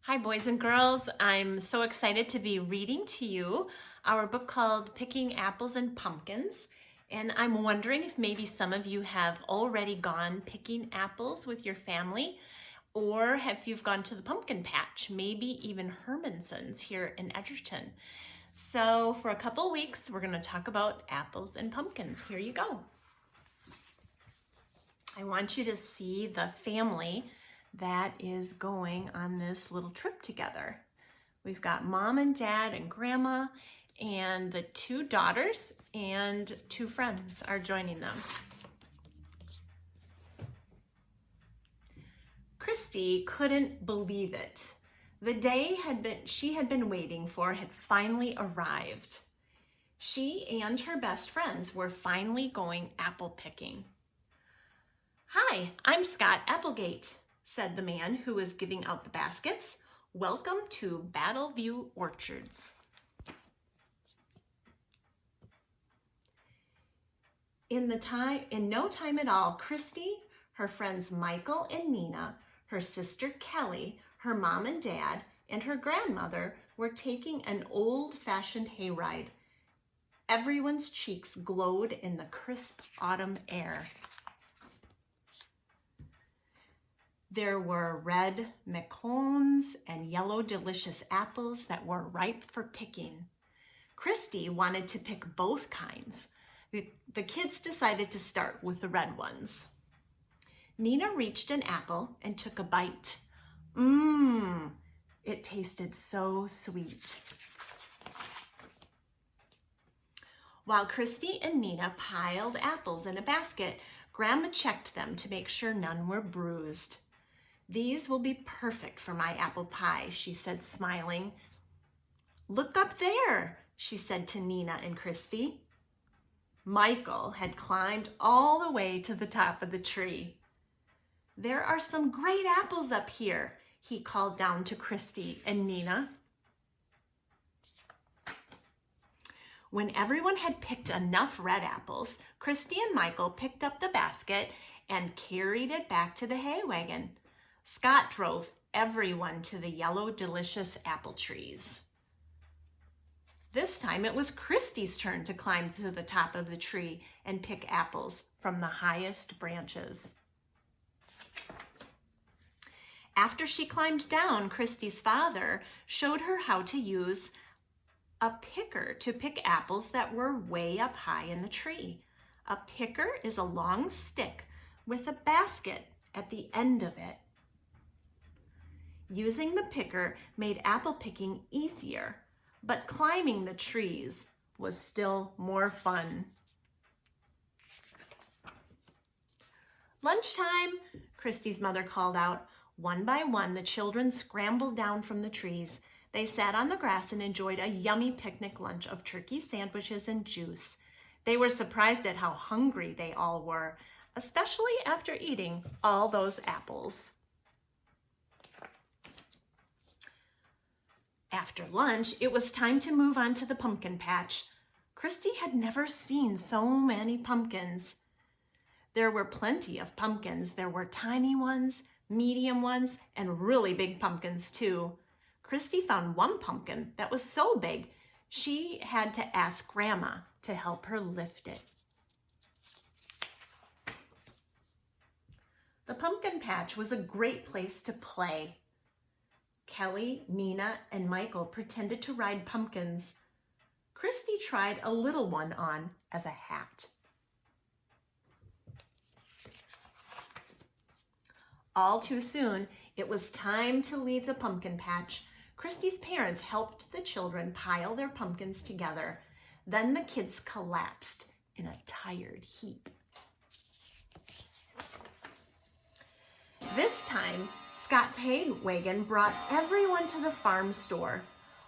Hi, boys and girls. I'm so excited to be reading to you our book called Picking Apples and Pumpkins. And I'm wondering if maybe some of you have already gone picking apples with your family, or if you've gone to the pumpkin patch, maybe even Hermanson's here in Edgerton. So for a couple weeks, we're going to talk about apples and pumpkins. Here you go. I want you to see the family that is going on this little trip together. We've got mom and dad and grandma and the two daughters and two friends are joining them. Christy couldn't believe it. The day she had been waiting for had finally arrived. She and her best friends were finally going apple picking. "Hi, I'm Scott Applegate," said the man who was giving out the baskets. "Welcome to Battleview Orchards." In no time at all, Christy, her friends Michael and Nina, her sister Kelly, her mom and dad, and her grandmother were taking an old-fashioned hayride. Everyone's cheeks glowed in the crisp autumn air. There were red McCones and yellow delicious apples that were ripe for picking. Christy wanted to pick both kinds. The kids decided to start with the red ones. Nina reached an apple and took a bite. It tasted so sweet. While Christy and Nina piled apples in a basket, Grandma checked them to make sure none were bruised. "These will be perfect for my apple pie," she said, smiling. "Look up there," she said to Nina and Christy. Michael had climbed all the way to the top of the tree. "There are some great apples up here," he called down to Christy and Nina. When everyone had picked enough red apples, Christy and Michael picked up the basket and carried it back to the hay wagon. Scott drove everyone to the yellow, delicious apple trees. This time it was Christy's turn to climb to the top of the tree and pick apples from the highest branches. After she climbed down, Christy's father showed her how to use a picker to pick apples that were way up high in the tree. A picker is a long stick with a basket at the end of it. Using the picker made apple picking easier, but climbing the trees was still more fun. "Lunchtime," Christy's mother called out. One by one, the children scrambled down from the trees. They sat on the grass and enjoyed a yummy picnic lunch of turkey sandwiches and juice. They were surprised at how hungry they all were, especially after eating all those apples. After lunch, it was time to move on to the pumpkin patch. Christy had never seen so many pumpkins. There were plenty of pumpkins. There were tiny ones, medium ones, and really big pumpkins too. Christy found one pumpkin that was so big, she had to ask Grandma to help her lift it. The pumpkin patch was a great place to play. Kelly, Nina, and Michael pretended to ride pumpkins. Christy tried a little one on as a hat. All too soon, it was time to leave the pumpkin patch. Christy's parents helped the children pile their pumpkins together. Then the kids collapsed in a tired heap. This time, Scott's hay wagon brought everyone to the farm store.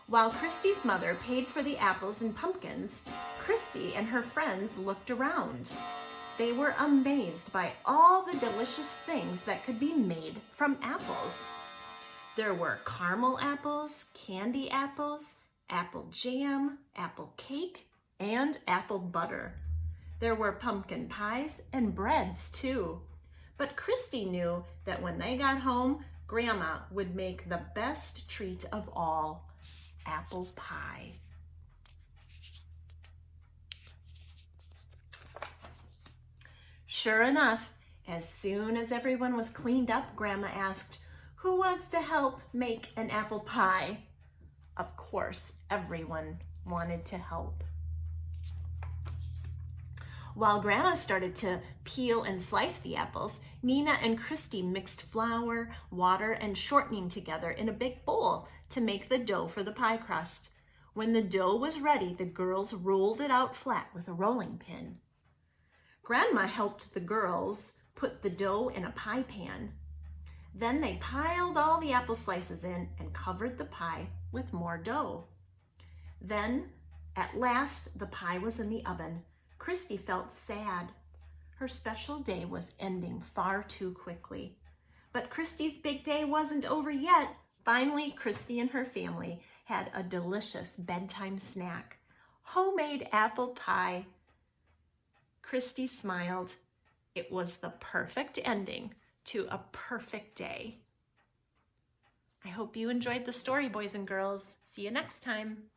While Christy's mother paid for the apples and pumpkins, Christy and her friends looked around. They were amazed by all the delicious things that could be made from apples. There were caramel apples, candy apples, apple jam, apple cake, and apple butter. There were pumpkin pies and breads too. But Christy knew that when they got home, Grandma would make the best treat of all, apple pie. Sure enough, as soon as everyone was cleaned up, Grandma asked, "Who wants to help make an apple pie?" Of course, everyone wanted to help. While Grandma started to peel and slice the apples, Nina and Christy mixed flour, water, and shortening together in a big bowl to make the dough for the pie crust. When the dough was ready, the girls rolled it out flat with a rolling pin. Grandma helped the girls put the dough in a pie pan. Then they piled all the apple slices in and covered the pie with more dough. Then, at last, the pie was in the oven. Christy felt sad. Her special day was ending far too quickly. But Christy's big day wasn't over yet. Finally, Christy and her family had a delicious bedtime snack, homemade apple pie. Christy smiled. It was the perfect ending to a perfect day. I hope you enjoyed the story, boys and girls. See you next time.